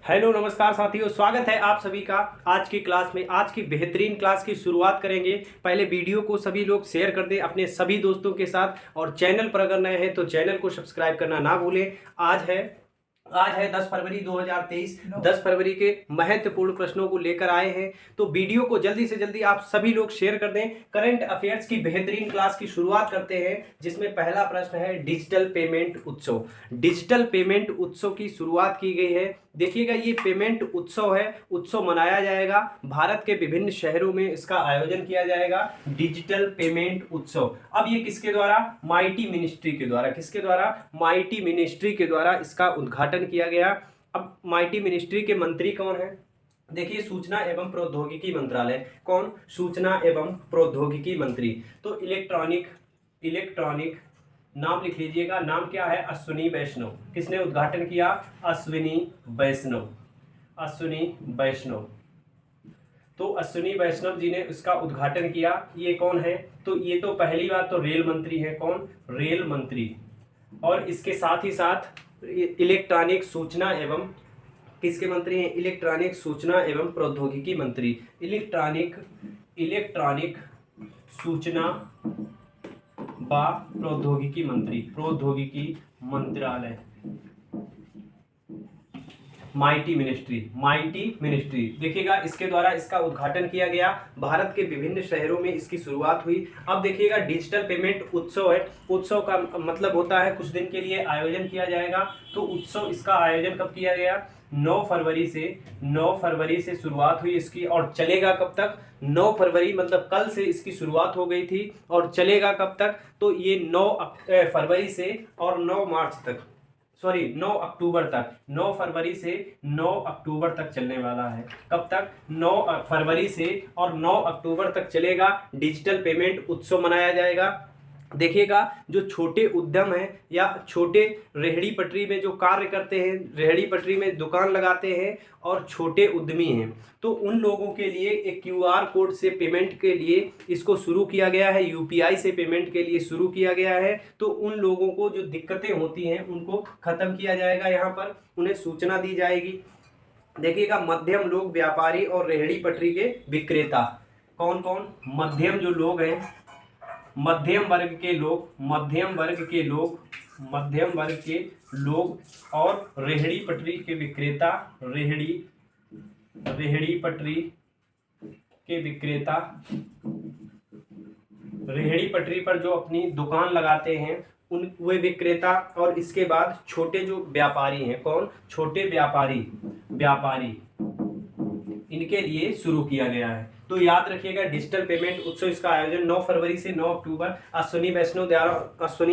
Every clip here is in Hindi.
हेलो नमस्कार साथियों, स्वागत है आप सभी का आज की क्लास में। आज की बेहतरीन क्लास की शुरुआत करेंगे। पहले वीडियो को सभी लोग शेयर कर दें अपने सभी दोस्तों के साथ, और चैनल पर अगर नए हैं तो चैनल को सब्सक्राइब करना ना भूलें। आज है 10 फरवरी 2023। 10 फरवरी के महत्वपूर्ण प्रश्नों को लेकर आए हैं, तो वीडियो को जल्दी से जल्दी आप सभी लोग शेयर कर दें। करंट अफेयर्स की बेहतरीन क्लास की शुरुआत करते हैं, जिसमें पहला प्रश्न है डिजिटल पेमेंट उत्सव। डिजिटल पेमेंट उत्सव की शुरुआत की गई है। देखिएगा, ये पेमेंट उत्सव है, उत्सव मनाया जाएगा। भारत के विभिन्न शहरों में इसका आयोजन किया जाएगा, डिजिटल पेमेंट उत्सव। अब ये किसके द्वारा? माइटी मिनिस्ट्री के द्वारा। किसके द्वारा? माइटी मिनिस्ट्री के द्वारा इसका उद्घाटन किया गया। अब माइटी मिनिस्ट्री के मंत्री कौन है? देखिए, सूचना एवं प्रौद्योगिकी मंत्रालय। कौन? सूचना एवं प्रौद्योगिकी मंत्री। तो इलेक्ट्रॉनिक नाम लिख लीजिएगा। नाम क्या है? अश्विनी वैष्णव। किसने उद्घाटन किया? अश्विनी वैष्णव। तो अश्विनी वैष्णव जी ने इसका उद्घाटन किया। ये कौन है? तो ये तो पहली बात तो रेल मंत्री है। कौन? रेल मंत्री। और इसके साथ ही साथ इलेक्ट्रॉनिक सूचना एवं किसके मंत्री हैं? इलेक्ट्रॉनिक सूचना एवं प्रौद्योगिकी मंत्री। इलेक्ट्रॉनिक सूचना व प्रौद्योगिकी मंत्रालय। Mighty ministry. देखिएगा, इसके द्वारा इसका उद्घाटन किया गया। भारत के विभिन्न शहरों में इसकी शुरुआत हुई। अब देखिएगा, डिजिटल पेमेंट उत्सव है। उत्सव का मतलब होता है कुछ दिन के लिए आयोजन किया जाएगा। तो उत्सव, इसका आयोजन कब किया गया? 9 फरवरी से शुरुआत हुई इसकी, और चलेगा कब तक? 9 फरवरी मतलब कल से इसकी शुरुआत हो गई थी, और चलेगा कब तक? तो ये 9 फरवरी से और 9 अक्टूबर तक। 9 फरवरी से 9 अक्टूबर तक चलने वाला है। कब तक? 9 फरवरी से और 9 अक्टूबर तक चलेगा। डिजिटल पेमेंट उत्सव मनाया जाएगा। देखिएगा, जो छोटे उद्यम हैं या छोटे रेहड़ी पटरी में जो कार्य करते हैं, रेहड़ी पटरी में दुकान लगाते हैं और छोटे उद्यमी हैं, तो उन लोगों के लिए एक क्यूआर कोड से पेमेंट के लिए इसको शुरू किया गया है। यूपीआई से पेमेंट के लिए शुरू किया गया है। तो उन लोगों को जो दिक्कतें होती हैं उनको खत्म किया जाएगा। यहाँ पर उन्हें सूचना दी जाएगी। देखिएगा, मध्यम लोग, व्यापारी और रेहड़ी पटरी के विक्रेता। कौन कौन? मध्यम जो लोग हैं, मध्यम वर्ग के लोग और रेहड़ी पटरी के विक्रेता। रेहड़ी पटरी पर जो अपनी दुकान लगाते हैं वे विक्रेता। और इसके बाद छोटे जो व्यापारी हैं। कौन? छोटे व्यापारी इनके लिए शुरू किया गया है। तो याद रखिएगा, डिजिटल पेमेंट उत्सव, इसका आयोजन 9 फरवरी से 9 अक्टूबर अश्विनी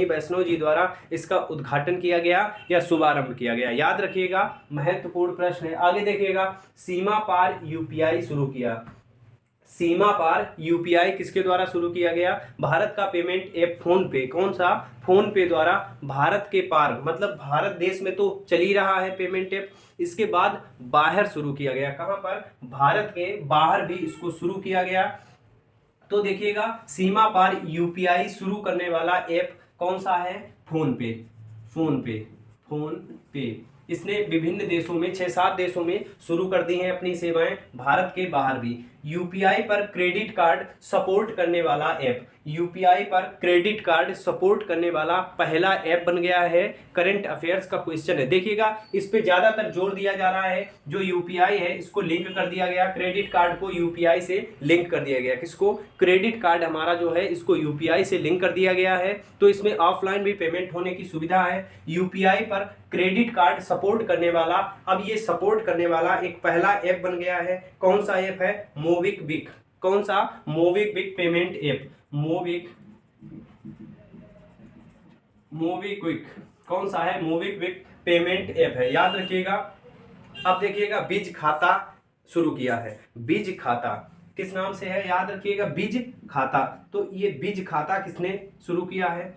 वैष्णव जी द्वारा इसका उद्घाटन किया गया या शुभारंभ किया गया। याद रखिएगा, महत्वपूर्ण प्रश्न है। आगे देखिएगा, सीमा पार यूपीआई शुरू किया। सीमा पार यूपीआई किसके द्वारा शुरू किया गया? भारत का पेमेंट ऐप फोन पे। कौन सा? फोन पे द्वारा भारत के पार, मतलब भारत देश में तो चल ही रहा है पेमेंट ऐप, इसके बाद बाहर शुरू किया गया। कहां पर? भारत के बाहर भी इसको शुरू किया गया। तो देखिएगा, सीमा पार यूपीआई शुरू करने वाला ऐप कौन सा है? फोन पे। इसने विभिन्न देशों में, 6-7 देशों में शुरू कर दी हैं अपनी सेवाएं, भारत के बाहर भी। यूपीआई पर क्रेडिट कार्ड सपोर्ट करने वाला ऐप। यूपीआई पर क्रेडिट कार्ड सपोर्ट करने वाला पहला ऐप बन गया है। करंट अफेयर्स का क्वेश्चन है। देखिएगा, इस पे ज्यादातर जोर दिया जा रहा है। जो यूपीआई है इसको लिंक कर दिया गया, क्रेडिट कार्ड को यूपीआई से लिंक कर दिया गया। किसको? क्रेडिट कार्ड हमारा जो है इसको यूपीआई से लिंक कर दिया गया है। तो इसमें ऑफलाइन भी पेमेंट होने की सुविधा है। यूपीआई पर क्रेडिट कार्ड सपोर्ट करने वाला, अब ये सपोर्ट करने वाला एक पहला ऐप बन गया है। कौन सा ऐप है? मोबिक्विक। कौन सा? MobiKwik payment app. मोबिक्विक कौन सा है? मोबिक्विक पेमेंट ऐप है। याद रखिएगा। अब देखिएगा, बीज खाता शुरू किया है। बीज खाता किस नाम से है? याद रखिएगा, बीज खाता। तो ये बीज खाता किसने शुरू किया है?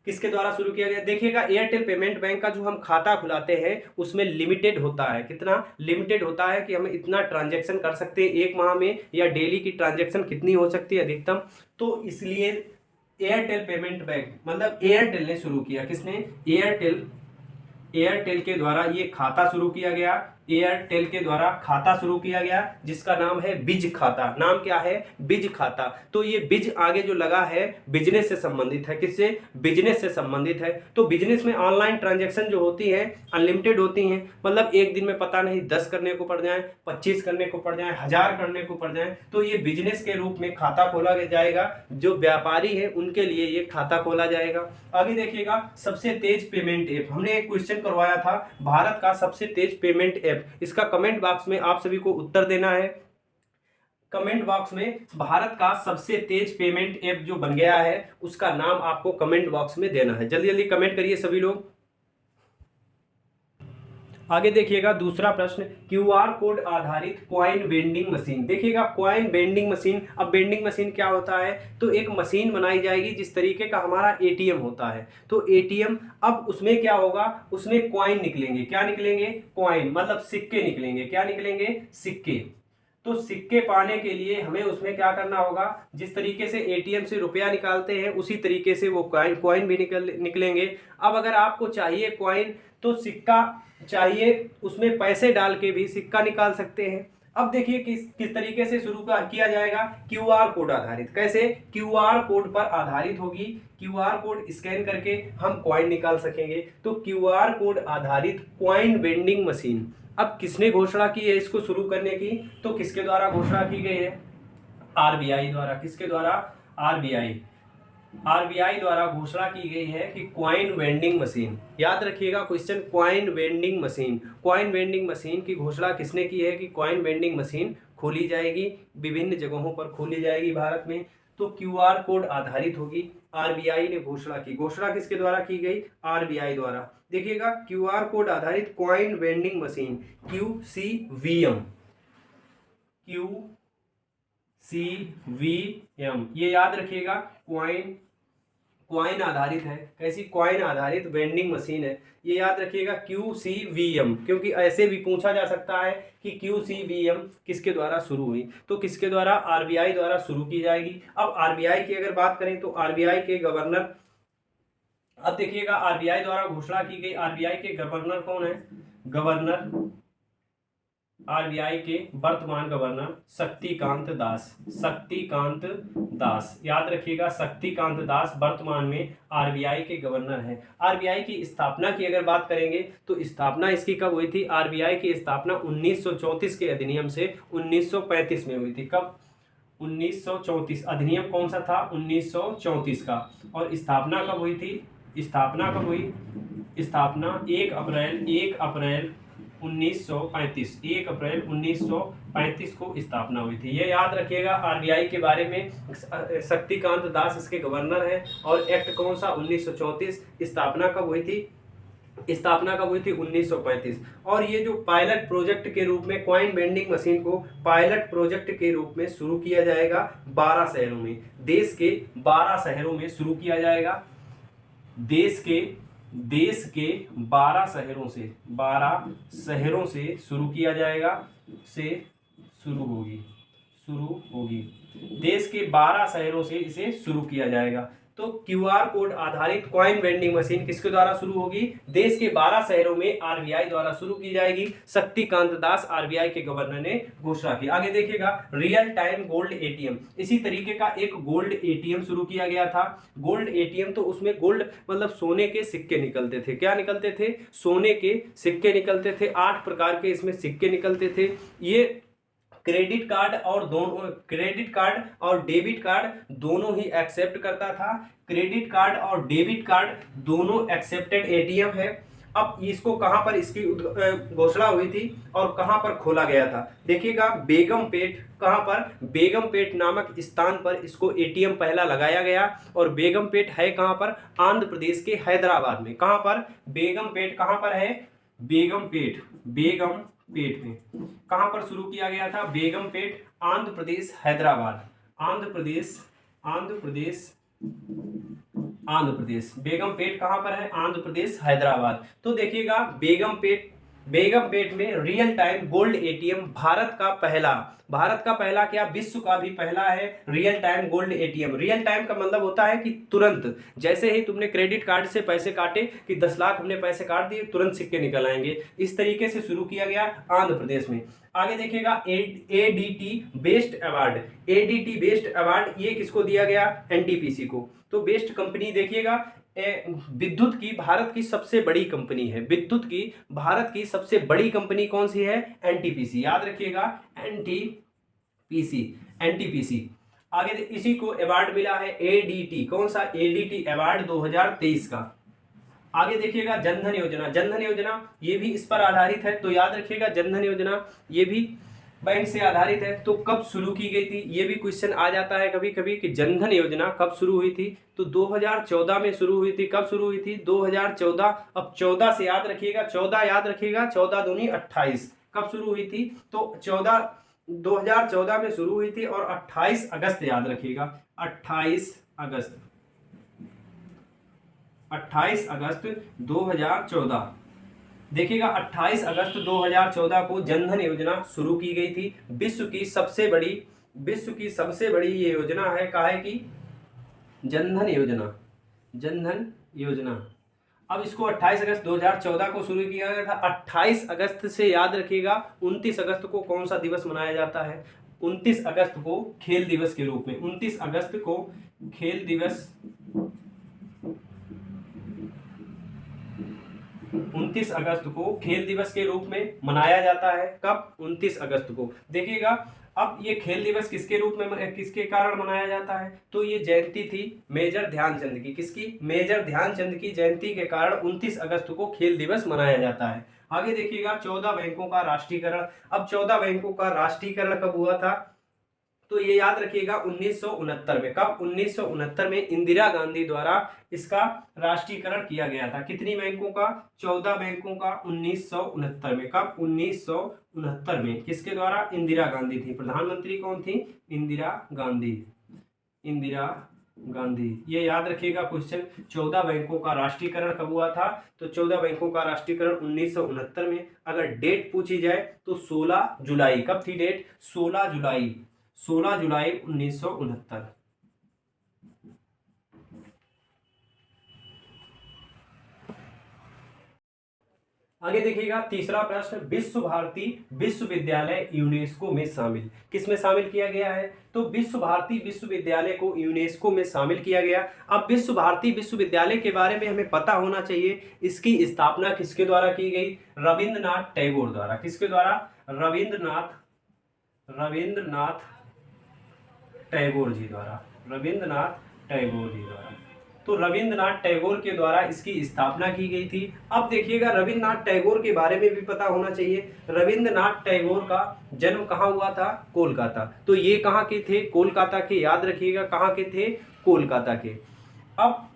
किसके द्वारा शुरू किया गया? देखिएगा, एयरटेल पेमेंट बैंक का जो हम खाता खुलाते हैं उसमें लिमिटेड होता है। कितना लिमिटेड होता है कि हम इतना ट्रांजैक्शन कर सकते हैं एक माह में, या डेली की ट्रांजैक्शन कितनी हो सकती है अधिकतम। तो इसलिए एयरटेल पेमेंट बैंक, मतलब एयरटेल ने शुरू किया। किसने? एयरटेल के द्वारा ये खाता शुरू किया गया। एयरटेल के द्वारा खाता शुरू किया गया जिसका नाम है बिज खाता। नाम क्या है? बिज खाता। तो ये बिज आगे जो लगा है बिजनेस से संबंधित है। किससे? बिजनेस से संबंधित है। तो बिजनेस में ऑनलाइन ट्रांजैक्शन जो होती है अनलिमिटेड होती हैं, मतलब एक दिन में पता नहीं 10 करने को पड़ जाए, 25 करने को पड़ जाए, 1000 करने को पड़ जाए। तो ये बिजनेस के रूप में खाता खोला जाएगा। जो व्यापारी है उनके लिए ये खाता खोला जाएगा। आगे देखिएगा, सबसे तेज पेमेंट ऐप। हमने एक क्वेश्चन करवाया था, भारत का सबसे तेज पेमेंट ऐप। इसका कमेंट बॉक्स में आप सभी को उत्तर देना है। कमेंट बॉक्स में भारत का सबसे तेज पेमेंट ऐप जो बन गया है उसका नाम आपको कमेंट बॉक्स में देना है। जल्दी जल्दी कमेंट करिए सभी लोग। आगे देखिएगा, दूसरा प्रश्न, क्यूआर कोड आधारित कॉइन वेंडिंग मशीन। देखिएगा, कॉइन वेंडिंग मशीन। अब वेंडिंग मशीन क्या होता है? तो एक मशीन बनाई जाएगी जिस तरीके का हमारा एटीएम होता है। तो एटीएम, अब उसमें क्या होगा? उसमें कॉइन निकलेंगे। क्या निकलेंगे? कॉइन, मतलब सिक्के निकलेंगे। क्या निकलेंगे? सिक्के। तो सिक्के पाने के लिए हमें उसमें क्या करना होगा? जिस तरीके से एटीएम से रुपया निकालते हैं उसी तरीके से वो कॉइन भी निकलेंगे। अब अगर आपको चाहिए कॉइन तो सिक्का चाहिए, उसमें पैसे डाल के भी सिक्का निकाल सकते हैं। अब देखिए किस तरीके से शुरू किया जाएगा? क्यूआर कोड आधारित। कैसे? क्यूआर कोड पर आधारित होगी। क्यूआर कोड स्कैन करके हम कॉइन निकाल सकेंगे। तो क्यूआर कोड आधारित कॉइन वेंडिंग मशीन। अब किसने घोषणा की है इसको शुरू करने की? तो किसके द्वारा घोषणा की गई है? आरबीआई द्वारा। किसके द्वारा? आरबीआई। आरबीआई द्वारा घोषणा की गई है कि कॉइन वेंडिंग मशीन। याद रखिएगा question, coin vending machine. Coin vending machine की घोषणा किसने की है कि कॉइन वेंडिंग मशीन खोली जाएगी, विभिन्न जगहों पर खोली जाएगी भारत में। तो क्यूआर कोड आधारित होगी। आरबीआई ने घोषणा की। घोषणा किसके द्वारा की गई? आरबीआई द्वारा। देखिएगा, क्यूआर कोड आधारित coin vending machine, QCVM। QCVM, ये याद रखिएगा। क्वाइन आधारित है। कैसी? क्वाइन आधारित वेंडिंग मशीन है, ये याद रखिएगा। QCVM, क्योंकि ऐसे भी पूछा जा सकता है कि QCVM किसके द्वारा शुरू हुई? तो किसके द्वारा? आरबीआई द्वारा शुरू की जाएगी। अब आरबीआई की अगर बात करें तो आरबीआई के गवर्नर, अब देखिएगा आरबीआई द्वारा घोषणा की गई। आरबीआई के गवर्नर कौन है? गवर्नर, आरबीआई के वर्तमान गवर्नर शक्तिकांत दास। शक्तिकांत दास, याद रखिएगा, शक्तिकांत दास वर्तमान में आरबीआई के गवर्नर हैं। आरबीआई की स्थापना की अगर बात करेंगे तो स्थापना इसकी कब हुई थी? आरबीआई की स्थापना 1934 के अधिनियम से 1935 में हुई थी। कब? 1934। अधिनियम कौन सा था? 1934 का। और स्थापना कब हुई थी? स्थापना कब हुई? स्थापना 1 अप्रैल 1935। 1 अप्रैल 1935 को स्थापना हुई थी। ये याद रखिएगा आरबीआई के बारे में। शक्तिकांत दास इसके गवर्नर हैं। और एक्ट कौन सा? 1934। स्थापना कब हुई थी? स्थापना कब हुई थी? 1935। और ये जो पायलट प्रोजेक्ट के रूप में कॉइन वेंडिंग मशीन को पायलट प्रोजेक्ट के रूप में शुरू किया जाएगा 12 शहरों में। देश के 12 शहरों में शुरू किया जाएगा। देश के 12 शहरों से शुरू किया जाएगा। शुरू होगी। देश के 12 शहरों से इसे शुरू किया जाएगा। तो क्यूआर कोड आधारित कॉइन वेंडिंग मशीन किसके द्वारा शुरू होगी? देश के 12 शहरों में आरबीआई द्वारा शुरू की जाएगी। शक्तिकांत दास आरबीआई के गवर्नर ने घोषणा की। आगे देखिएगा, रियल टाइम गोल्ड एटीएम। इसी तरीके का एक गोल्ड एटीएम शुरू किया गया था। गोल्ड एटीएम, तो उसमें गोल्ड मतलब सोने के सिक्के निकलते थे। क्या निकलते थे? सोने के सिक्के निकलते थे। 8 प्रकार के इसमें सिक्के निकलते थे। ये क्रेडिट कार्ड और डेबिट कार्ड दोनों ही एक्सेप्ट करता था। क्रेडिट कार्ड और डेबिट कार्ड दोनों एक्सेप्टेड एटीएम है। अब इसको कहां पर इसकी घोषणा हुई थी और कहां पर खोला गया था? देखिएगा, बेगमपेट। कहां पर? बेगमपेट नामक स्थान पर इसको एटीएम पहला लगाया गया। और बेगमपेट है कहां पर? आंध्र प्रदेश के हैदराबाद में। कहां पर? बेगमपेट कहां पर है? बेगमपेट में। कहां पर शुरू किया गया था? बेगमपेट, आंध्र प्रदेश, हैदराबाद। आंध्र प्रदेश। बेगमपेट कहां पर है? आंध्र प्रदेश, हैदराबाद। तो देखिएगा, बेगमपेट में real time gold ATM Bharat का पहला क्या विश्व का भी पहला है real time gold ATM. Real time का मतलब होता है कि तुरंत, जैसे ही तुमने क्रेडिट कार्ड से पैसे काटे कि 10 लाख हमने पैसे काट दिए, तुरंत सिक्के निकल आएंगे। इस तरीके से शुरू किया गया आंध्र प्रदेश में। आगे देखिएगा ADT best award. ADT best award ये किसको दिया गया? एनटीपीसी को। तो बेस्ट कंपनी देखिएगा, विद्युत की भारत की सबसे बड़ी कंपनी है। विद्युत की भारत की सबसे बड़ी कंपनी कौन सी है? एनटीपीसी, याद रखिएगा एनटीपीसी, एनटीपीसी। आगे इसी को अवार्ड मिला है एडीटी, कौन सा? एडीटी अवार्ड 2023 का। आगे देखिएगा जनधन योजना। जनधन योजना ये भी इस पर आधारित है, तो याद रखिएगा जनधन योजना ये भी बैंक से आधारित है। तो कब शुरू की गई थी? ये भी क्वेश्चन आ जाता है कभी कभी कि जनधन योजना कब शुरू हुई थी? तो 2014 में शुरू हुई थी। कब शुरू हुई थी? 2014। अब 14 से याद रखिएगा, 14 याद रखिएगा, 14 दूनी 28। कब शुरू हुई थी? तो 2014 में शुरू हुई थी और 28 अगस्त याद रखिएगा, 28 अगस्त, 28 अगस्त 2014। देखिएगा 28 अगस्त 2014 को जनधन योजना शुरू की गई थी। विश्व की सबसे बड़ी ये योजना है, काहे की? जनधन योजना, जनधन योजना। अब इसको 28 अगस्त 2014 को शुरू किया गया था। 28 अगस्त से याद रखिएगा 29 अगस्त को कौन सा दिवस मनाया जाता है? 29 अगस्त को खेल दिवस के रूप में, 29 अगस्त को खेल दिवस, 29 अगस्त को खेल दिवस के रूप में मनाया जाता है। कब? 29 अगस्त को। देखिएगा अब ये खेल दिवस किसके रूप में, किसके कारण मनाया जाता है? तो ये जयंती थी मेजर ध्यानचंद की। किसकी? मेजर ध्यानचंद की जयंती के कारण 29 अगस्त को खेल दिवस मनाया जाता है। आगे देखिएगा 14 बैंकों का राष्ट्रीयकरण। अब 14 बैंकों का राष्ट्रीयकरण कब हुआ था? तो ये याद रखिएगा 1969 में। कब? 1969 में इंदिरा गांधी द्वारा इसका राष्ट्रीयकरण किया गया था। कितनी बैंकों का? 14 बैंकों का 1969 में। कब? 1969 में। किसके द्वारा? इंदिरा गांधी थी। प्रधानमंत्री कौन थी? इंदिरा गांधी, इंदिरा गांधी। ये याद रखिएगा क्वेश्चन। 14 बैंकों का राष्ट्रीयकरण कब हुआ था? तो 14 बैंकों का राष्ट्रीयकरण 1969 में। अगर डेट पूछी जाए तो 16 जुलाई। कब थी डेट? 16 जुलाई, 16 जुलाई 1969। आगे देखिएगा तीसरा प्रश्न, विश्व भारती विश्वविद्यालय यूनेस्को में शामिल। किस में शामिल किया गया है? तो विश्व भारती विश्वविद्यालय को यूनेस्को में शामिल किया गया। अब विश्व भारती विश्वविद्यालय के बारे में हमें पता होना चाहिए, इसकी स्थापना किसके द्वारा की गई? रविंद्रनाथ टैगोर द्वारा। किसके द्वारा? रविंद्रनाथ टैगोर जी द्वारा, रविंद्रनाथ टैगोर जी द्वारा। तो रविंद्रनाथ टैगोर के द्वारा इसकी स्थापना की गई थी। अब देखिएगा रविंद्रनाथ टैगोर के बारे में भी पता होना चाहिए। रविंद्रनाथ टैगोर का जन्म कहाँ हुआ था? कोलकाता। तो ये कहाँ के थे? कोलकाता के। याद रखिएगा कहाँ के थे? कोलकाता के। अब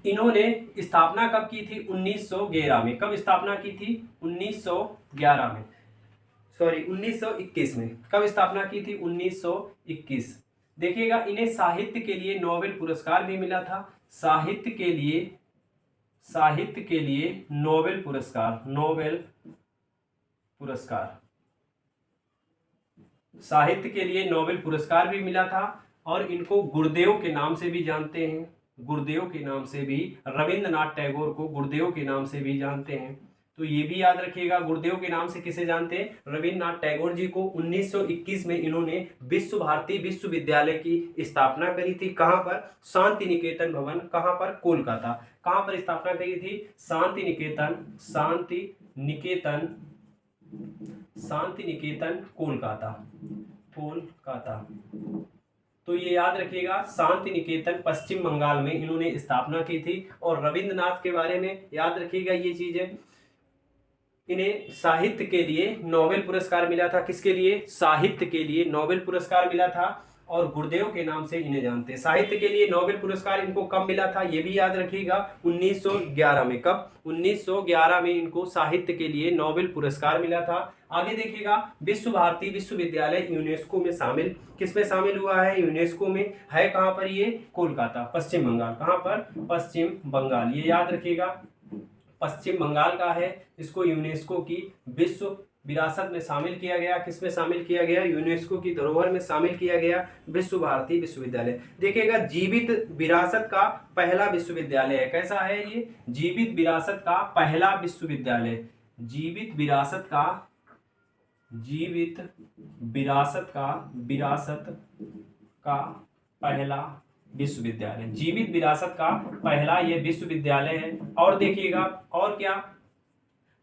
इन्होंने स्थापना कब की थी? 1911 में। कब स्थापना की थी? 1911 में, सॉरी 1921 में। कब स्थापना की थी? 1921। देखिएगा इन्हें साहित्य के लिए नोबेल पुरस्कार भी मिला था। साहित्य के लिए नोबेल पुरस्कार, साहित्य के लिए नोबेल पुरस्कार भी मिला था। और इनको गुरुदेव के नाम से भी जानते हैं, गुरुदेव के नाम से भी, रविंद्रनाथ टैगोर को गुरुदेव के नाम से भी जानते हैं। तो ये भी याद रखिएगा, गुरुदेव के नाम से किसे जानते हैं? रविंद्रनाथ टैगोर जी को। 1921 में इन्होंने विश्व भारती विश्वविद्यालय की स्थापना करी थी। कहाँ पर? शांति निकेतन भवन। कहाँ पर? कोलकाता। कहाँ पर स्थापना करी थी? शांति निकेतन कोलकाता। तो ये याद रखिएगा शांति निकेतन पश्चिम बंगाल में इन्होंने स्थापना की थी। और रविंद्रनाथ के बारे में याद रखिएगा ये चीजें, इन्हें साहित्य के लिए नोबेल पुरस्कार मिला था। किसके लिए? साहित्य के लिए नोबेल पुरस्कार मिला था और गुरुदेव के नाम से इन्हें जानते हैं। साहित्य के लिए नोबेल पुरस्कार इनको कब मिला था? ये भी याद रखिएगा 1911 में। कब? 1911 में इनको साहित्य के लिए नोबेल पुरस्कार मिला था। आगे देखिएगा विश्व भारती विश्वविद्यालय यूनेस्को में शामिल। किस में शामिल हुआ है? यूनेस्को में। है कहाँ पर ये? कोलकाता, पश्चिम बंगाल। कहाँ पर? पश्चिम बंगाल। ये याद रखिएगा पश्चिम बंगाल का है। इसको यूनेस्को की विश्व विरासत में शामिल किया गया। किस में शामिल किया गया? यूनेस्को की धरोहर में शामिल किया गया। विश्व भारती विश्वविद्यालय। देखिएगा, जीवित विरासत का पहला विश्वविद्यालय है। कैसा है ये? जीवित विरासत का पहला विश्वविद्यालय। जीवित विरासत का पहला विश्वविद्यालय। जीवित विरासत का पहला ये विश्वविद्यालय है। और देखिएगा, और क्या?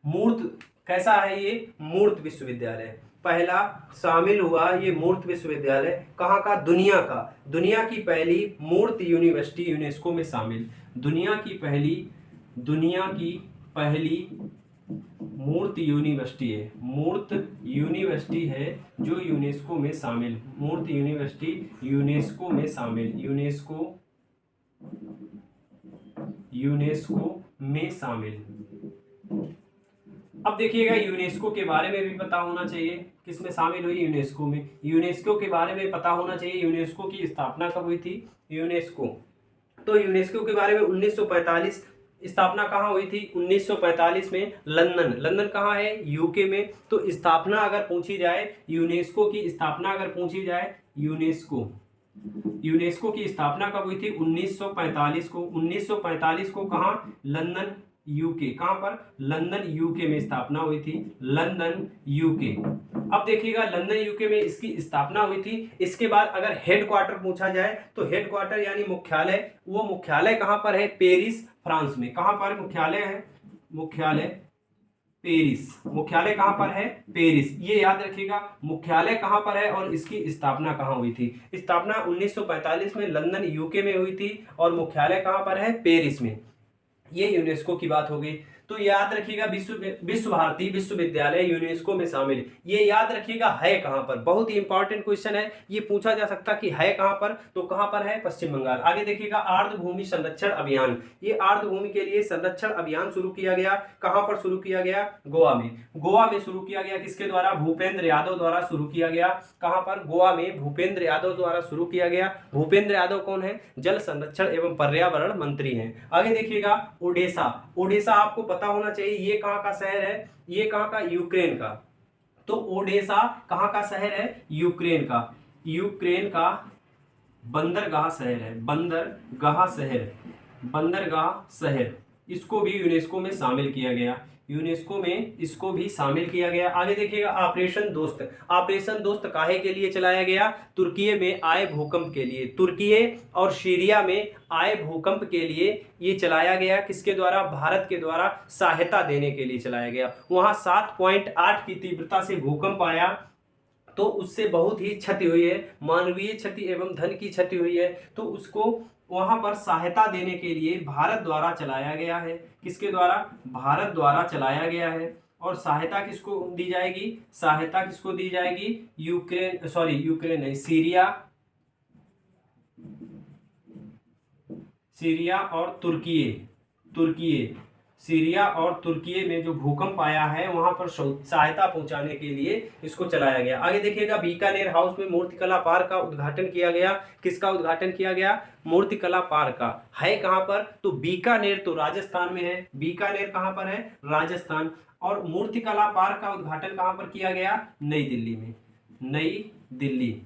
मूर्त। कैसा है ये? मूर्त विश्वविद्यालय पहला शामिल हुआ। ये मूर्त विश्वविद्यालय कहाँ का? दुनिया का। दुनिया की पहली मूर्त यूनिवर्सिटी यूनेस्को में शामिल। दुनिया की पहली मूर्त यूनिवर्सिटी है। मूर्त यूनिवर्सिटी है जो यूनेस्को में शामिल। मूर्त यूनिवर्सिटी यूनेस्को में शामिल। यूनेस्को में शामिल। अब देखिएगा, यूनेस्को के बारे में भी पता होना चाहिए। किसमें शामिल हुई? यूनेस्को में। यूनेस्को के बारे में पता होना चाहिए। यूनेस्को की स्थापना कब हुई थी? यूनेस्को, तो यूनेस्को के बारे में 1945 स्थापना कहाँ हुई थी? 1945 में लंदन। लंदन कहाँ है? यूके में। तो स्थापना अगर पूछी जाए, यूनेस्को की स्थापना अगर पूछी जाए, यूनेस्को की स्थापना कब हुई थी? 1945 को। 1945 को कहाँ? London UK. कहाँ पर? लंदन यूके में स्थापना हुई थी। London UK. अब देखिएगा, लंदन यूके में इसकी स्थापना हुई थी। इसके बाद अगर हेडक्वार्टर पूछा जाए तो हेडक्वार्टर यानी मुख्यालय, वो मुख्यालय कहाँ पर है? पेरिस, फ्रांस में। कहाँ पर मुख्यालय है? मुख्यालय पेरिस। मुख्यालय कहाँ पर है? पेरिस। ये याद रखिएगा, मुख्यालय कहाँ पर है और इसकी स्थापना कहाँ हुई थी। स्थापना 1945 में लंदन यूके में हुई थी और मुख्यालय कहाँ पर है? पेरिस में। ये यूनेस्को की बात हो गई। तो याद रखिएगा, विश्व भारती विश्वविद्यालय यूनेस्को में शामिल। ये याद रखिएगा है कहां पर? बहुत ही इंपॉर्टेंट क्वेश्चन है, ये पूछा जा सकता कि है कहां पर, तो कहां पर है? पश्चिम बंगाल। आगे देखिएगा, आर्द्रभूमि संरक्षण अभियान। ये आर्द्रभूमि के लिए संरक्षण अभियान शुरू किया गया। कहां पर शुरू किया गया? गोवा में। गोवा में शुरू किया गया। किसके द्वारा? भूपेंद्र यादव द्वारा शुरू किया गया। कहां पर? गोवा में भूपेंद्र यादव द्वारा शुरू किया गया। भूपेंद्र यादव कौन है? जल संरक्षण एवं पर्यावरण मंत्री हैं। आगे देखिएगा, ओडिशा। ओडिशा आपको पता होना चाहिए, ये कहाँ का शहर है? ये कहाँ का? यूक्रेन का। तो ओडेसा कहाँ का शहर है? यूक्रेन का। यूक्रेन का बंदरगाह शहर है। बंदरगाह शहर। इसको भी यूनेस्को में शामिल किया गया। यूनेस्को में इसको भी शामिल किया गया। आगे देखिएगा, ऑपरेशन दोस्त। ऑपरेशन दोस्त काहे के लिए चलाया गया? तुर्की में आए भूकंप के लिए। तुर्की और सीरिया में आए भूकंप के लिए ये चलाया गया। किसके द्वारा? भारत के द्वारा सहायता देने के लिए चलाया गया। वहां 7.8 की तीव्रता से भूकंप आया, तो उससे बहुत ही क्षति हुई है, मानवीय क्षति एवं धन की क्षति हुई है। तो उसको वहां पर सहायता देने के लिए भारत द्वारा चलाया गया है। किसके द्वारा? भारत द्वारा चलाया गया है। और सहायता किसको दी जाएगी? सहायता किसको दी जाएगी? यूक्रेन नहीं, सीरिया और तुर्की। सीरिया और तुर्की में जो भूकंप आया है वहां पर सहायता पहुंचाने के लिए इसको चलाया गया। आगे देखिएगा, बीकानेर हाउस में मूर्तिकला पार्क का उद्घाटन किया गया। किसका उद्घाटन किया गया? मूर्तिकला पार्क का। है कहां पर? तो बीकानेर तो राजस्थान में है। बीकानेर कहां पर है? राजस्थान। और मूर्तिकला पार्क का उद्घाटन कहां पर किया गया? नई दिल्ली में। नई दिल्ली।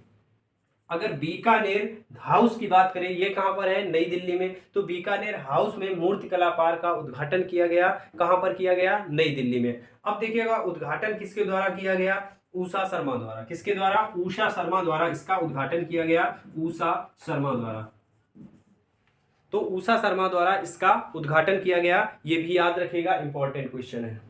अगर बीकानेर हाउस की बात करें, ये कहां पर है? नई दिल्ली में। तो बीकानेर हाउस में मूर्तिकला पार्क का उद्घाटन किया गया। कहां पर किया गया? नई दिल्ली में। अब देखिएगा, उद्घाटन किसके द्वारा किया गया? उषा शर्मा द्वारा। किसके द्वारा? उषा शर्मा द्वारा इसका उद्घाटन किया गया। उषा शर्मा द्वारा। तो उषा शर्मा द्वारा इसका उद्घाटन किया गया। ये भी याद रखिएगा, इंपॉर्टेंट क्वेश्चन है।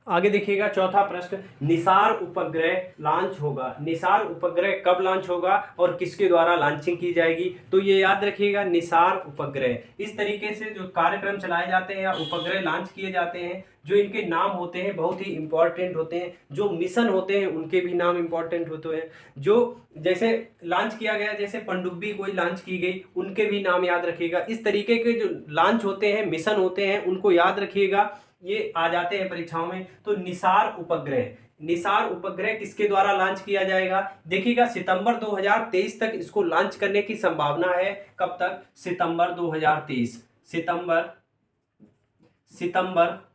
आगे देखिएगा, चौथा प्रश्न, निसार उपग्रह लॉन्च होगा। निसार उपग्रह कब लॉन्च होगा और किसके द्वारा लॉन्चिंग की जाएगी? तो ये याद रखिएगा, निसार उपग्रह। इस तरीके से जो कार्यक्रम चलाए जाते हैं या उपग्रह लॉन्च किए जाते हैं, जो इनके नाम होते हैं बहुत ही इंपॉर्टेंट होते हैं। जो मिशन होते हैं उनके भी नाम इंपॉर्टेंट होते हैं। जो जैसे लॉन्च किया गया, जैसे पनडुब्बी कोई लॉन्च की गई, उनके भी नाम याद रखिएगा। इस तरीके के जो लॉन्च होते हैं, मिशन होते हैं, उनको याद रखिएगा। ये आ जाते हैं परीक्षाओं में। तो निसार उपग्रह किसके द्वारा लॉन्च किया जाएगा? देखिएगा, सितंबर 2023 तक इसको लॉन्च करने की संभावना है। कब तक? सितंबर 2023। सितंबर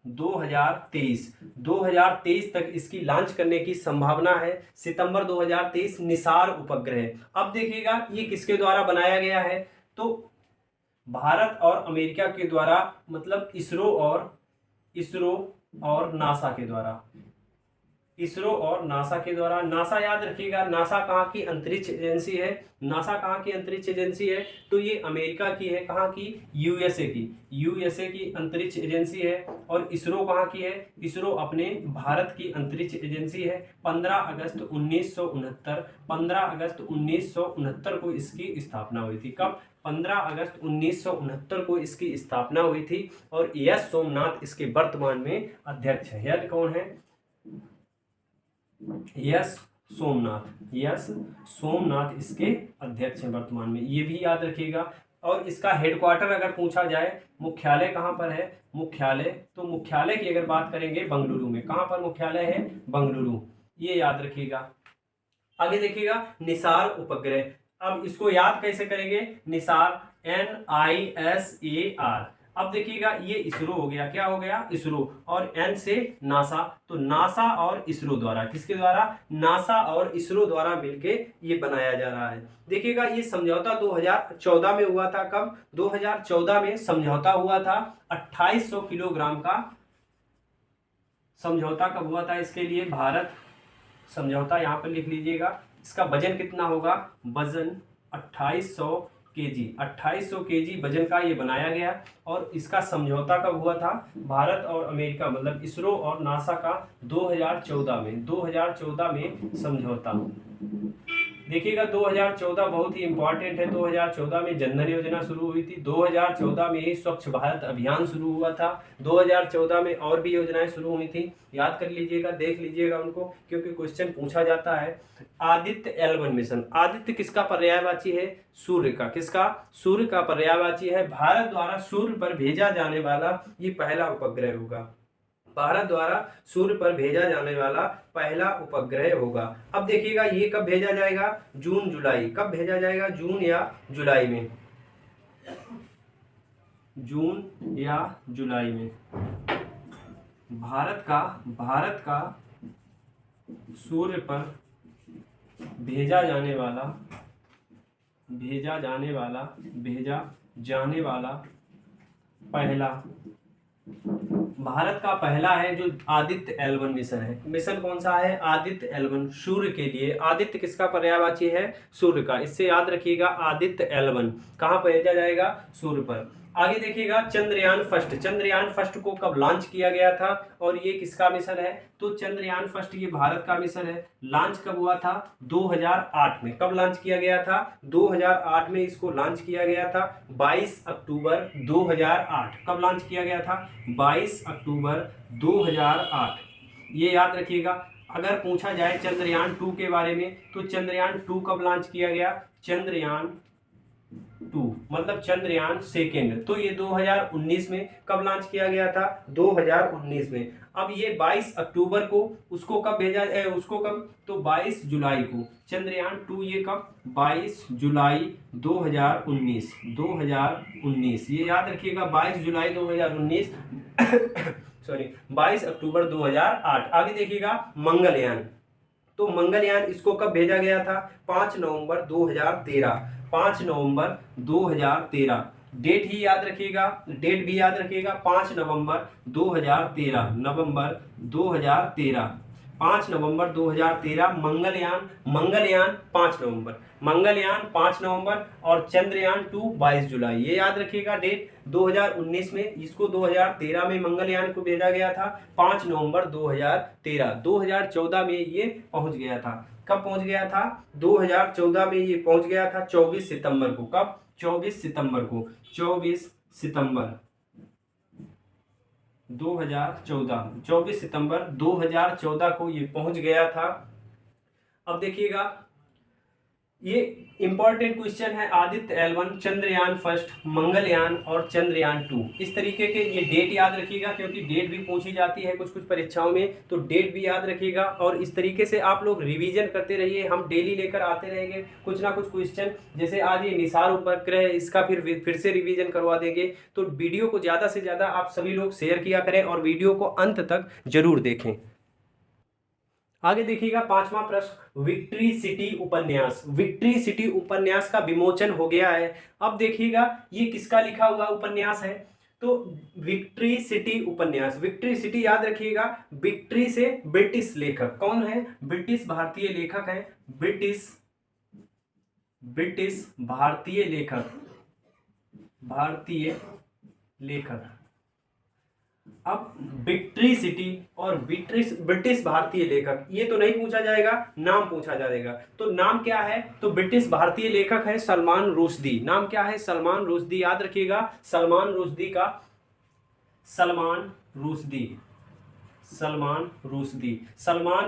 2023 तक इसकी लॉन्च करने की संभावना है। सितंबर 2023 निसार उपग्रह। अब देखिएगा ये किसके द्वारा बनाया गया है, तो भारत और अमेरिका के द्वारा, मतलब इसरो और नासा के द्वारा। इसरो और नासा के द्वारा। नासा याद रखिएगा, नासा कहाँ की अंतरिक्ष एजेंसी है, नासा कहाँ की अंतरिक्ष एजेंसी है, तो ये अमेरिका की है। कहाँ की, यूएसए की अंतरिक्ष एजेंसी है। और इसरो कहाँ की है, इसरो अपने भारत की अंतरिक्ष एजेंसी है। 15 अगस्त 1969 को इसकी स्थापना हुई थी। कब, 15 अगस्त 1969 को इसकी स्थापना हुई थी। और एस सोमनाथ इसके वर्तमान में अध्यक्ष है। यह कौन है, यस सोमनाथ इसके अध्यक्ष हैं वर्तमान में, ये भी याद रखिएगा। और इसका हेडक्वार्टर अगर पूछा जाए, मुख्यालय कहाँ पर है, मुख्यालय की अगर बात करेंगे बेंगलुरु में। कहाँ पर मुख्यालय है, बेंगलुरु, ये याद रखिएगा। आगे देखिएगा निसार उपग्रह। अब इसको याद कैसे करेंगे, निसार, NISAR। अब देखिएगा ये इसरो हो गया, क्या हो गया, इसरो, और एन से नासा, तो नासा और इसरो द्वारा, किसके द्वारा, नासा और इसरो द्वारा मिलके ये बनाया जा रहा है। देखिएगा ये समझौता 2014 में हुआ था। कब, 2014 में समझौता हुआ था। 2800 किलोग्राम का समझौता कब हुआ था इसके लिए, भारत, समझौता यहाँ पर लिख लीजिएगा। इसका वजन कितना होगा, वजन 2800 केजी वजन का ये बनाया गया। और इसका समझौता कब हुआ था, भारत और अमेरिका, मतलब इसरो और नासा का 2014 में समझौता। देखिएगा 2014 बहुत ही इंपॉर्टेंट है। 2014 में जनधन योजना शुरू हुई थी। 2014 में ही स्वच्छ भारत अभियान शुरू हुआ था। 2014 में और भी योजनाएं शुरू हुई थी, याद कर लीजिएगा, देख लीजिएगा उनको, क्योंकि क्वेश्चन पूछा जाता है। आदित्य L1 मिशन, आदित्य किसका पर्यायवाची है, सूर्य का। किसका, सूर्य का पर्यायवाची है। भारत द्वारा सूर्य पर भेजा जाने वाला ये पहला उपग्रह होगा। भारत द्वारा सूर्य पर भेजा जाने वाला पहला उपग्रह होगा। अब देखिएगा ये कब भेजा जाएगा, जून जुलाई। कब भेजा जाएगा, जून या जुलाई में, जून या जुलाई में। भारत का सूर्य पर भेजा जाने वाला पहला, भारत का पहला है जो आदित्य L1 मिशन है। मिशन कौन सा है, आदित्य L1, सूर्य के लिए। आदित्य किसका पर्यायवाची है, सूर्य का। इससे याद रखिएगा आदित्य L1 कहाँ भेजा जाएगा, सूर्य पर। आगे देखिएगा चंद्रयान फर्स्ट को कब लॉन्च किया गया था और ये किसका मिशन है, तो चंद्रयान फर्स्ट ये भारत का मिशन है। लॉन्च कब हुआ था, 2008 में। कब लॉन्च किया गया था, 2008 में इसको लॉन्च किया गया था। 22 अक्टूबर 2008। कब लॉन्च किया गया था, 22 अक्टूबर 2008। ये याद रखिएगा। अगर पूछा जाए चंद्रयान 2 के बारे में, तो चंद्रयान 2 कब लॉन्च किया गया, चंद्रयान 2 मतलब चंद्रयान सेकेंड, तो ये 2019 में। कब लॉन्च किया गया था, 2019 में। अब ये 22 अक्टूबर को, उसको कब भेजा, उसको कब, तो 22 जुलाई को। चंद्रयान 2 ये कब, 22 जुलाई 2019। ये याद रखिएगा 22 जुलाई 2019 सॉरी 22 अक्टूबर 2008। आगे देखिएगा मंगलयान। तो मंगलयान इसको कब भेजा गया था, 5 नवंबर 2013। 5 नवंबर 2013 डेट ही याद रखिएगा, डेट भी याद रखिएगा। 5 नवंबर 2013, 5 नवंबर 2013 मंगलयान 5 नवंबर, मंगलयान 5 नवंबर और चंद्रयान 2 22 जुलाई। ये याद रखिएगा डेट। 2019 में इसको, 2013 में मंगलयान को भेजा गया था। 5 नवंबर 2013। 2014 में ये पहुंच गया था। कब पहुंच गया था, 2014 में ये पहुंच गया था 24 सितंबर को। कब, 24 सितंबर 2014, 24 सितंबर 2014 को ये पहुंच गया था। अब देखिएगा ये इंपॉर्टेंट क्वेश्चन है। आदित्य L1, चंद्रयान फर्स्ट, मंगलयान और चंद्रयान 2। इस तरीके के ये डेट याद रखिएगा, क्योंकि डेट भी पूछी जाती है कुछ कुछ परीक्षाओं में, तो डेट भी याद रखिएगा। और इस तरीके से आप लोग रिवीजन करते रहिए, हम डेली लेकर आते रहेंगे कुछ ना कुछ क्वेश्चन। जैसे आज ये निसार उपग्रह है, इसका फिर से रिवीजन करवा देंगे। तो वीडियो को ज़्यादा से ज़्यादा आप सभी लोग शेयर किया करें और वीडियो को अंत तक जरूर देखें। आगे देखिएगा 5वां प्रश्न, विक्ट्री सिटी उपन्यास। विक्ट्री सिटी उपन्यास का विमोचन हो गया है। अब देखिएगा ये किसका लिखा हुआ उपन्यास है, तो विक्ट्री सिटी उपन्यास। विक्ट्री सिटी याद रखिएगा, विक्ट्री से ब्रिटिश लेखक कौन है, ब्रिटिश भारतीय लेखक है, ब्रिटिश भारतीय लेखक। अब विक्ट्री सिटी और ब्रिटिश भारतीय लेखक, ये तो नहीं पूछा जाएगा, नाम पूछा जाएगा। तो नाम क्या है, तो ब्रिटिश भारतीय लेखक है सलमान रुश्दी। नाम क्या है, सलमान रुश्दी। याद रखिएगा सलमान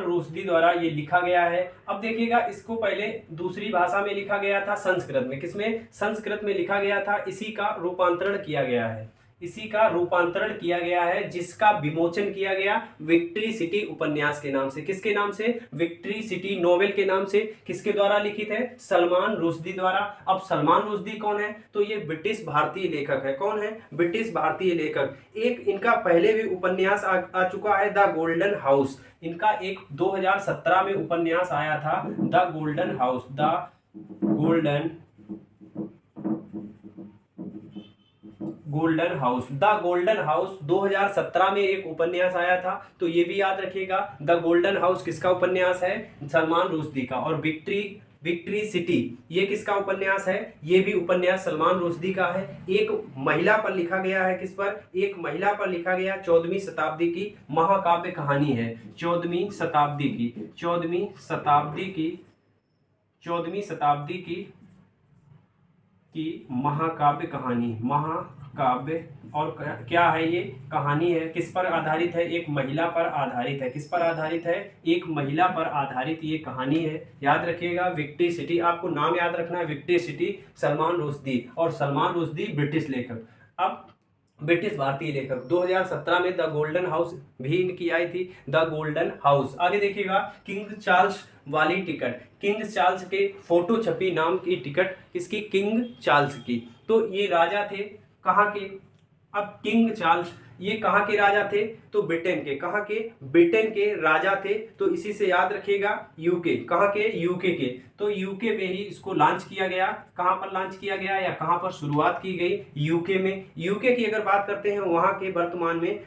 रुश्दी द्वारा ये लिखा गया है। अब देखिएगा इसको पहले दूसरी भाषा में लिखा गया था, संस्कृत में। किसमें, संस्कृत में लिखा गया था। इसी का रूपांतरण किया गया है, जिसका विमोचन किया गया विक्ट्री सिटी उपन्यास के नाम से। किसके नाम से, विक्ट्री सिटी नोवेल के नाम से। किसके द्वारा लिखित है, सलमान रुश्दी द्वारा। अब सलमान रुश्दी कौन है, तो ये ब्रिटिश भारतीय लेखक है। कौन है, ब्रिटिश भारतीय लेखक। एक इनका पहले भी उपन्यास आ चुका है, द गोल्डन हाउस। इनका एक 2017 में उपन्यास आया था, the golden house. The golden house 2017 में एक उपन्यास आया था, तो ये भी याद रखिएगा। द गोल्डन हाउस किसका उपन्यास है, सलमान रुश्दी का। और विक्ट्री सिटी ये किसका उपन्यास है, ये भी उपन्यास सलमान रुश्दी का है। एक महिला पर लिखा गया है। किस पर, एक महिला पर लिखा गया, 14वीं शताब्दी की महाकाव्य कहानी है। 14वीं शताब्दी की महाकाव्य। और क्या है ये, कहानी है। किस पर आधारित है, एक महिला पर आधारित है। किस पर आधारित है, एक महिला पर आधारित ये कहानी है। याद रखिएगा विक्ट्री सिटी, आपको नाम याद रखना है, विक्ट्री सिटी, सलमान रुश्दी। और सलमान रुश्दी ब्रिटिश लेखक। अब ब्रिटिश भारतीय लेखक 2017 में द गोल्डन हाउस भी इनकी आई थी, द गोल्डन हाउस। आगे देखिएगा किंग चार्ल्स वाली टिकट। किंग चार्ल्स के फोटो छपी नाम की टिकट किसकी, किंग चार्ल्स की। तो ये राजा थे कहाँ के, अब किंग चार्ल्स ये कहाँ के राजा थे, तो ब्रिटेन के। कहाँ के, ब्रिटेन के राजा थे। तो इसी से याद रखिएगा यूके। कहाँ के, यूके के। तो यूके में ही इसको लॉन्च किया गया। कहाँ पर लॉन्च किया गया या कहाँ पर शुरुआत की गई, यूके में। यूके की अगर बात करते हैं, वहाँ के वर्तमान में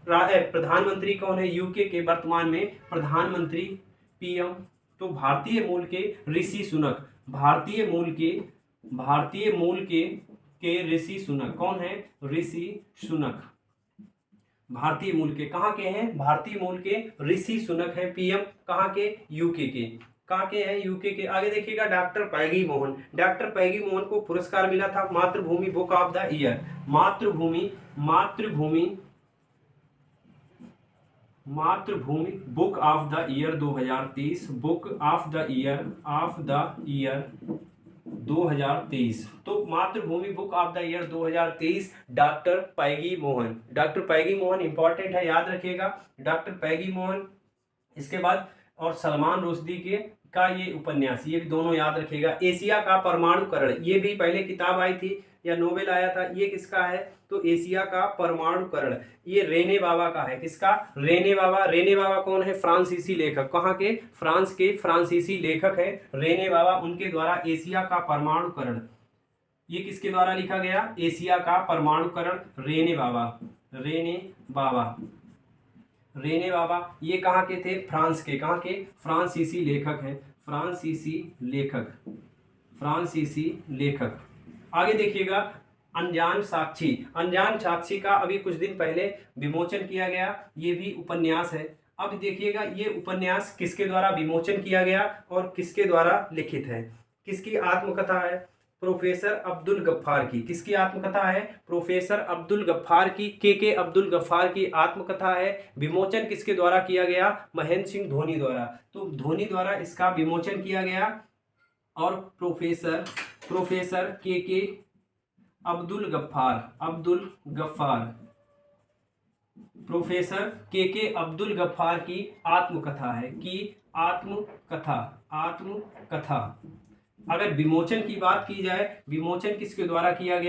प्रधानमंत्री कौन है, यूके के वर्तमान में प्रधानमंत्री पीएम, तो भारतीय मूल के ऋषि सुनक। भारतीय मूल के ऋषि सुनक कौन है, ऋषि सुनक। भारतीय मूल के, कहाँ के हैं, भारतीय मूल के ऋषि सुनक है पीएम। कहाँ के, यूके के। कहाँ के हैं, यूके के। आगे देखिएगा डॉक्टर पैगी मोहन। डॉक्टर पैगी मोहन को पुरस्कार मिला था मातृभूमि बुक ऑफ द ईयर। मातृभूमि book of the year 2023। Book of the year 2023। तो मातृभूमि book of the year 2023 doctor Peggy Mohan. Doctor Peggy Mohan important है, याद रखिएगा डॉक्टर पैगी मोहन। इसके बाद और सलमान रुश्दी का ये उपन्यास, ये भी दोनों याद रखिएगा। एशिया का परमाणुकरण, ये भी पहले किताब आई थी या नोवेल आया था। ये किसका है, तो एशिया का परमाणुकरण ये रेने बाबा का है। किसका, रेने बाबा। रेने बाबा कौन है, फ्रांसीसी लेखक। कहाँ के, फ्रांस के फ्रांसीसी लेखक है रेने बाबा। उनके द्वारा एशिया का परमाणुकरण, ये किसके द्वारा लिखा गया, एशिया का परमाणुकरण, रेने बाबा। ये कहाँ के थे, फ्रांस के। कहाँ के, फ्रांसीसी लेखक हैं, फ्रांसीसी लेखक। आगे देखिएगा अनजान साक्षी का अभी कुछ दिन पहले विमोचन किया गया, ये भी उपन्यास है। अब देखिएगा ये उपन्यास किसके द्वारा विमोचन किया गया और किसके द्वारा लिखित है, किसकी आत्मकथा है, प्रोफेसर अब्दुल गफ्फार की। किसकी आत्मकथा है, प्रोफेसर अब्दुल गफ्फार की, के अब्दुल गफ्फार की आत्मकथा है। विमोचन किसके द्वारा किया गया, महेंद्र सिंह धोनी द्वारा। तो धोनी द्वारा इसका विमोचन किया गया। और प्रोफेसर के अब्दुल गफ्फार प्रोफेसर के अब्दुल गफ्फार की आत्मकथा है, आत्मकथा। अगर विमोचन की बात की जाए, विमोचन किसके द्वारा किया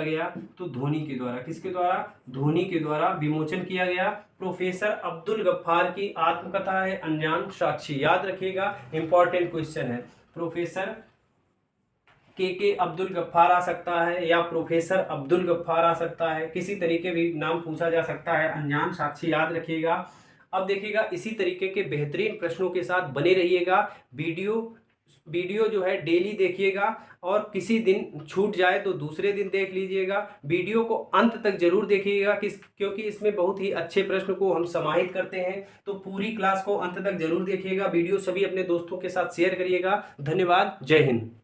गया, तो धोनी के द्वारा। किसके द्वारा? धोनी के द्वारा विमोचन किया गया। प्रोफेसर अब्दुल गफ्फार की आत्मकथा है अनजान साक्षी। याद रखिएगा, इंपॉर्टेंट क्वेश्चन है। प्रोफेसर के अब्दुल गफ्फार आ सकता है या प्रोफेसर अब्दुल गफ्फार आ सकता है, किसी तरीके भी नाम पूछा जा सकता है। अनजान साक्षी याद रखिएगा। अब देखिएगा, इसी तरीके के बेहतरीन प्रश्नों के साथ बने रहिएगा। वीडियो जो है डेली देखिएगा, और किसी दिन छूट जाए तो दूसरे दिन देख लीजिएगा। वीडियो को अंत तक जरूर देखिएगा, क्योंकि इसमें बहुत ही अच्छे प्रश्न को हम समाहित करते हैं। तो पूरी क्लास को अंत तक जरूर देखिएगा। वीडियो सभी अपने दोस्तों के साथ शेयर करिएगा। धन्यवाद। जय हिंद।